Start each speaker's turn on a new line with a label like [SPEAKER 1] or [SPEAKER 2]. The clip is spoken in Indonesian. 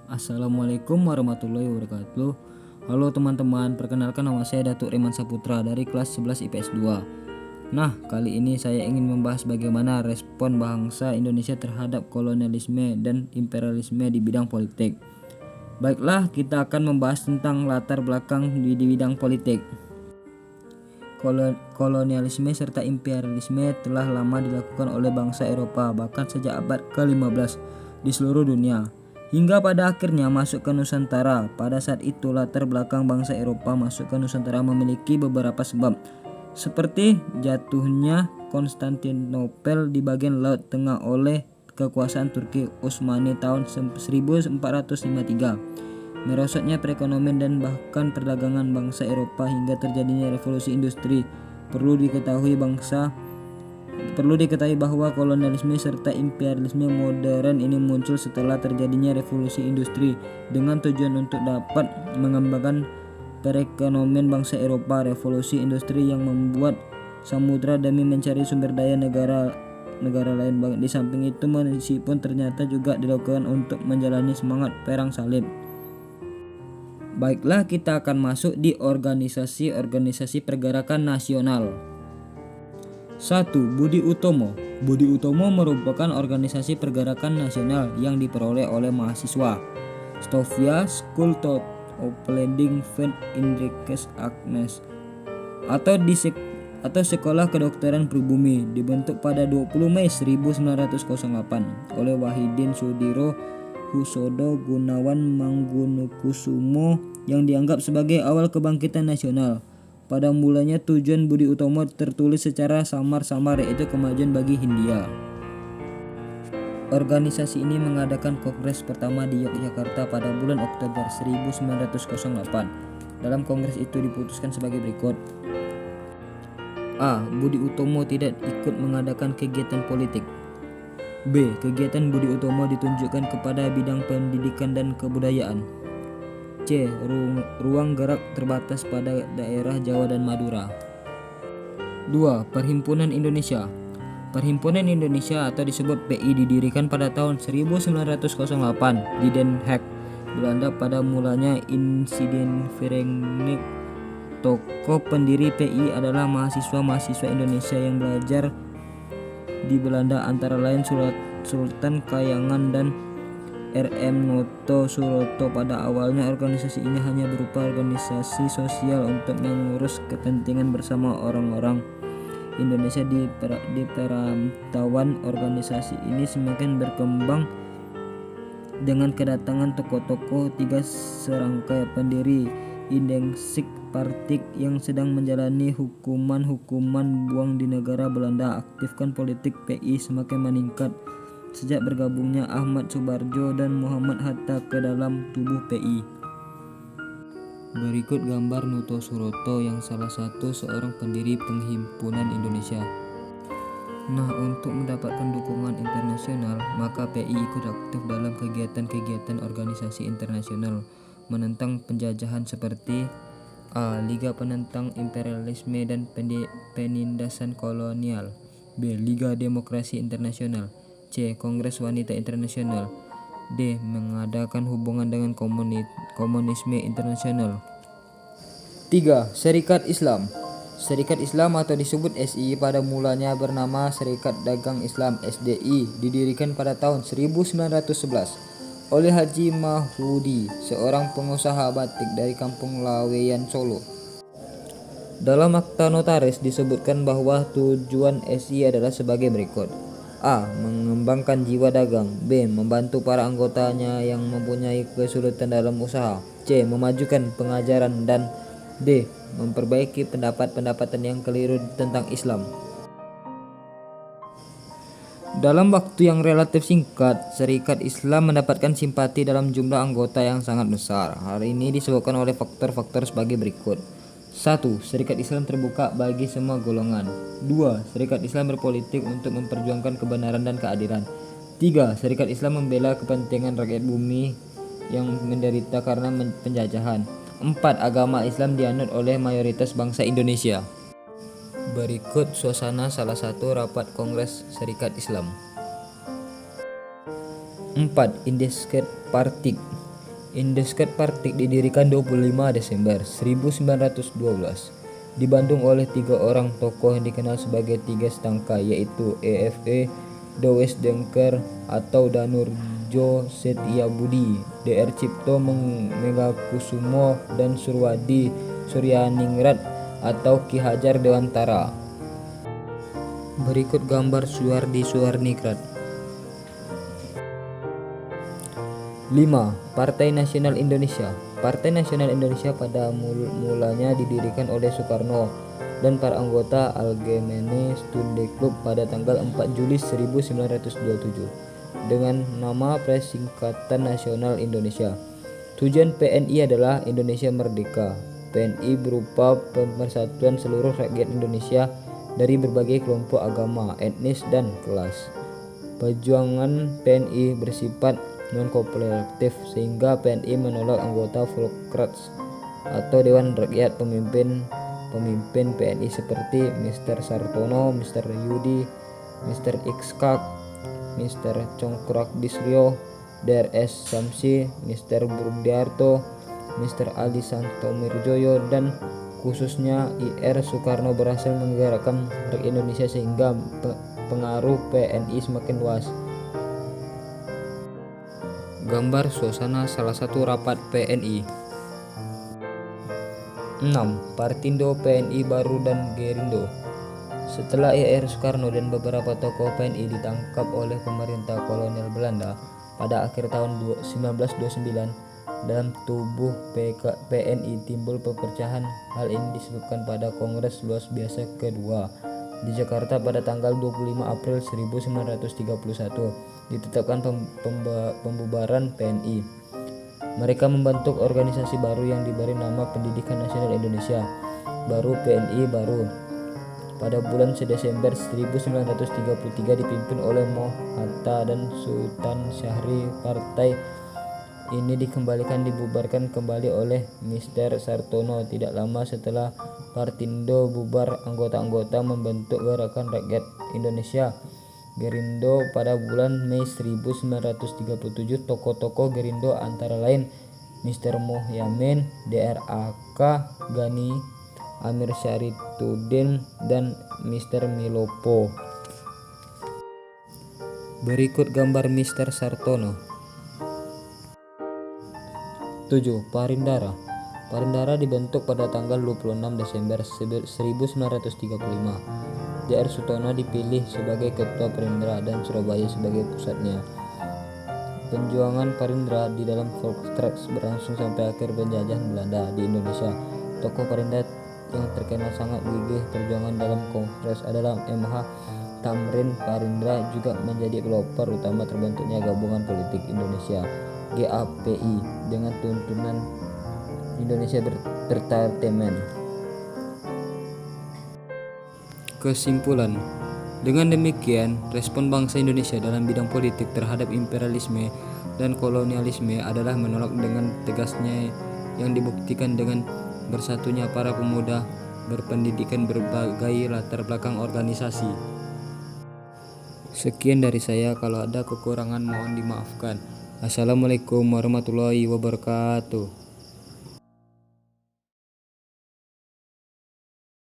[SPEAKER 1] Assalamualaikum warahmatullahi wabarakatuh. Halo teman-teman, perkenalkan nama saya Datuk Reman Saputra dari kelas 11 IPS 2. Nah, kali ini saya ingin membahas bagaimana respon bangsa Indonesia terhadap kolonialisme dan imperialisme di bidang politik. Baiklah, kita akan membahas tentang latar belakang di bidang politik. Kolonialisme serta imperialisme telah lama dilakukan oleh bangsa Eropa, bahkan sejak abad ke-15 di seluruh dunia, hingga pada akhirnya masuk ke Nusantara. Pada saat itu latar belakang bangsa Eropa masuk ke Nusantara memiliki beberapa sebab, seperti jatuhnya Konstantinopel di bagian Laut Tengah oleh kekuasaan Turki Utsmani tahun 1453, merosotnya perekonomian dan bahkan perdagangan bangsa Eropa hingga terjadinya revolusi industri. Perlu diketahui bahwa kolonialisme serta imperialisme modern ini muncul setelah terjadinya revolusi industri dengan tujuan untuk dapat mengembangkan perekonomian bangsa Eropa. Revolusi industri yang membuat samudra demi mencari sumber daya negara lain. Di samping itu, meskipun ternyata juga dilakukan untuk menjalani semangat perang salib. Baiklah, kita akan masuk di organisasi pergerakan nasional. 1. Budi Utomo. Budi Utomo merupakan organisasi pergerakan nasional yang diperoleh oleh mahasiswa Sofia School of Opleiding van Indriches Agnes atau Sekolah Kedokteran Pribumi, dibentuk pada 20 Mei 1908 oleh Wahidin Sudiro Husodo Gunawan Mangkunekusumo yang dianggap sebagai awal kebangkitan nasional. Pada mulanya tujuan Budi Utomo tertulis secara samar-samar, yaitu kemajuan bagi Hindia. Organisasi ini mengadakan kongres pertama di Yogyakarta pada bulan Oktober 1908. Dalam kongres itu diputuskan sebagai berikut. A. Budi Utomo tidak ikut mengadakan kegiatan politik. B. Kegiatan Budi Utomo ditunjukkan kepada bidang pendidikan dan kebudayaan. C. Ruang gerak terbatas pada daerah Jawa dan Madura. 2. Perhimpunan Indonesia. Perhimpunan Indonesia atau disebut PI didirikan pada tahun 1908 di Den Haag, Belanda. Pada mulanya insiden Verenigd. Tokoh pendiri PI adalah mahasiswa Indonesia yang belajar di Belanda, antara lain Sultan Kayangan dan R.M. Noto Suroto. Pada awalnya organisasi ini hanya berupa organisasi sosial untuk mengurus kepentingan bersama orang-orang Indonesia di perantauan. Organisasi ini semakin berkembang dengan kedatangan tokoh-tokoh tiga serangkai pendiri Indengzik Partik yang sedang menjalani hukuman buang di negara Belanda. Aktifkan politik PI semakin meningkat sejak bergabungnya Ahmad Subarjo dan Muhammad Hatta ke dalam tubuh PI. Berikut gambar Noto Suroto yang salah satu seorang pendiri Perhimpunan Indonesia. Nah, untuk mendapatkan dukungan internasional, maka PI ikut aktif dalam kegiatan-kegiatan organisasi internasional menentang penjajahan seperti A. Liga Penentang Imperialisme dan Penindasan Kolonial. B. Liga Demokrasi Internasional. C. Kongres Wanita Internasional. D. Mengadakan hubungan dengan komunisme internasional. 3. Serikat Islam. Serikat Islam atau disebut SI pada mulanya bernama Serikat Dagang Islam SDI, didirikan pada tahun 1911 oleh Haji Mahfudi, seorang pengusaha batik dari Kampung Laweyan, Solo. Dalam akta notaris disebutkan bahwa tujuan SI adalah sebagai berikut. A. Mengembangkan jiwa dagang. B. Membantu para anggotanya yang mempunyai kesulitan dalam usaha. C. Memajukan pengajaran. Dan D. Memperbaiki pendapat-pendapatan yang keliru tentang Islam. Dalam waktu yang relatif singkat, Serikat Islam mendapatkan simpati dalam jumlah anggota yang sangat besar. Hal ini disebabkan oleh faktor-faktor sebagai berikut. 1. Serikat Islam terbuka bagi semua golongan. 2. Serikat Islam berpolitik untuk memperjuangkan kebenaran dan keadilan. 3. Serikat Islam membela kepentingan rakyat bumi yang menderita karena penjajahan. 4. Agama Islam dianut oleh mayoritas bangsa Indonesia. Berikut suasana salah satu rapat Kongres Serikat Islam. 4. Indengzik Partik. Indoscat Party didirikan 25 Desember 1912 di Bandung oleh 3 orang tokoh yang dikenal sebagai Tiga Stangka, yaitu EFE, Dowes Dengker atau Danurjo Setiabudi, DR Cipto Megakusumo, dan Surwadi Suryaningrat atau Ki Hajar Dewantara. Berikut gambar Suwardi Suwarningrat. 5. Partai Nasional Indonesia. Partai Nasional Indonesia pada mulanya didirikan oleh Soekarno dan para anggota Algemene Studentenclub pada tanggal 4 Juli 1927 dengan nama Persingkatan Nasional Indonesia. Tujuan PNI adalah Indonesia Merdeka. PNI berupa pemersatuan seluruh rakyat Indonesia dari berbagai kelompok agama, etnis, dan kelas. Perjuangan PNI bersifat non-kooperatif sehingga PNI menolak anggota Volksraad atau Dewan Rakyat. Pemimpin PNI seperti Mr. Sartono, Mr. Yudi, Mr. Ikskak, Mr. Congkrak Disrio, Drs. Samsi, Mr. Burdiarto, Mr. Ali Santomirjoyo, dan khususnya IR Soekarno berhasil menggerakkan rakyat Indonesia sehingga pengaruh PNI semakin luas. Gambar suasana salah satu rapat PNI. 6. Partindo, PNI Baru, dan Gerindo. Setelah IR Soekarno dan beberapa tokoh PNI ditangkap oleh pemerintah kolonial Belanda pada akhir tahun 1929, dalam tubuh PNI timbul perpecahan. Hal ini disebabkan pada Kongres Luar Biasa kedua di Jakarta pada tanggal 25 April 1931 ditetapkan pembubaran PNI. Mereka membentuk organisasi baru yang diberi nama Pendidikan Nasional Indonesia Baru, PNI Baru. Pada bulan Desember 1933 dipimpin oleh Moh Hatta dan Sultan Syahrir. Partai ini dibubarkan kembali oleh Mr. Sartono. Tidak lama setelah Partindo bubar, anggota-anggota membentuk Gerakan Rakyat Indonesia Gerindo. Pada bulan Mei 1937 tokoh-tokoh Gerindo antara lain Mr. Mohyamin, Dr.A.K. Gani, Amir Syarituddin, dan Mr. Milopo. Berikut gambar Mr. Sartono. 7. Parindara. Parindara dibentuk pada tanggal 26 Desember 1935. Dr. Sutono dipilih sebagai ketua Parindra dan Surabaya sebagai pusatnya. Perjuangan Parindra di dalam Volksraad berlangsung sampai akhir penjajahan Belanda di Indonesia. Tokoh Parindra yang terkenal sangat gigih perjuangan dalam Kongres adalah M.H. Tamrin. Parindra juga menjadi pelopor utama terbentuknya Gabungan Politik Indonesia GAPI dengan tuntunan Indonesia Berpartemen. Kesimpulan, dengan demikian respon bangsa Indonesia dalam bidang politik terhadap imperialisme dan kolonialisme adalah menolak dengan tegasnya, yang dibuktikan dengan bersatunya para pemuda berpendidikan berbagai latar belakang organisasi. Sekian dari saya, kalau ada kekurangan mohon dimaafkan. Assalamualaikum warahmatullahi wabarakatuh.